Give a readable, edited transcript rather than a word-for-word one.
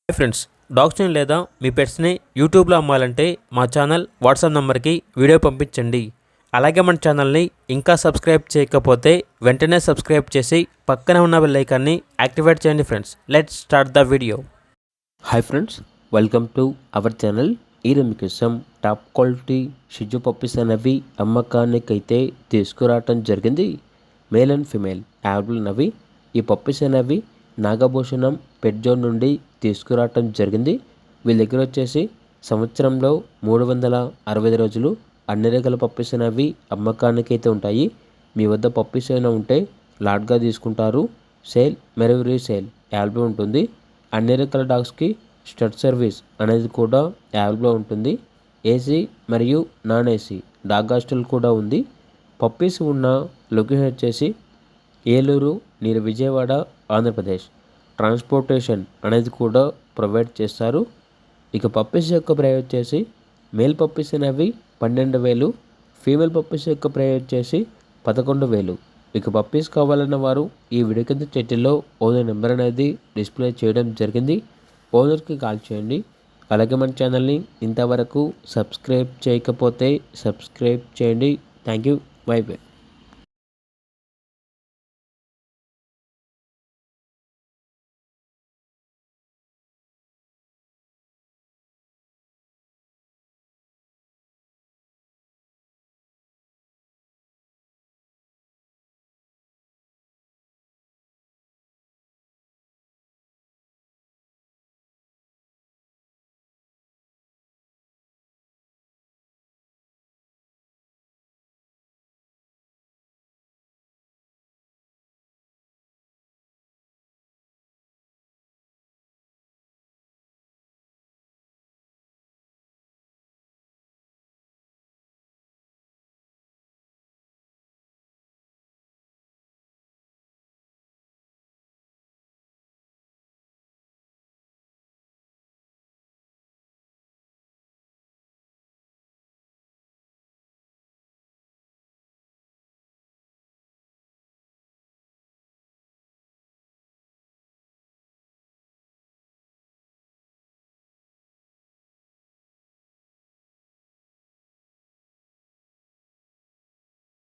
Hi friends, డాగ్స్ని లేదా మీ పెట్స్ని యూట్యూబ్లో అమ్మాలంటే మా ఛానల్ వాట్సాప్ నెంబర్కి వీడియో పంపించండి. అలాగే మన ఛానల్ని ఇంకా సబ్స్క్రైబ్ చేయకపోతే వెంటనే సబ్స్క్రైబ్ చేసి పక్కనే ఉన్న బెల్ ఐకాన్ని యాక్టివేట్ చేయండి friends. Let's start the video. Hi friends, welcome to our channel. ఈరోజు మీకోసం టాప్ క్వాలిటీ షిజు పప్పీస్ అనేవి అమ్మకానికైతే తీసుకురావటం జరిగింది. మేల్ అండ్ ఫిమేల్ అవైలబుల్ ఉన్నవి. ఈ పప్పీస్ అనేవి నాగభూషణం పెట్ జోన్ నుండి తీసుకురావటం జరిగింది. వీళ్ళ దగ్గర వచ్చేసి సంవత్సరంలో 365 రోజులు అన్ని రకాల పప్పీస్ అనేవి అమ్మకానికి అయితే ఉంటాయి. మీ వద్ద పప్పీస్ అయినా ఉంటే లాట్గా తీసుకుంటారు. సేల్ మరియు రీసేల్ అవైలబుల్ ఉంటుంది. అన్ని రకాల డాగ్స్కి స్టడ్ సర్వీస్ అనేది కూడా అవైలబుల్ ఉంటుంది. ఏసీ మరియు నాన్ ఏసీ డాగ్ హాస్టల్ కూడా ఉంది. పప్పీస్ ఉన్న లొకేషన్ వచ్చేసి ఏలూరు నియర్ విజయవాడ, ఆంధ్రప్రదేశ్. ట్రాన్స్పోర్టేషన్ అనేది కూడా ప్రొవైడ్ చేస్తారు. ఇక పప్పీస్ యొక్క ప్రైస్ వచ్చేసి మేల్ పప్పీస్ అనేవి 12,000, ఫీమేల్ పప్పీస్ యొక్క ప్రైస్ వచ్చేసి 11,000. ఇక పప్పీస్ కావాలన్న వారు ఈ వీడియో కింద టైటిల్లో ఓనర్ నెంబర్ అనేది డిస్ప్లే చేయడం జరిగింది. ఓనర్కి కాల్ చేయండి. అలాగే మన ఛానల్ని ఇంతవరకు సబ్స్క్రైబ్ చేయకపోతే సబ్స్క్రైబ్ చేయండి. Thank you. By by.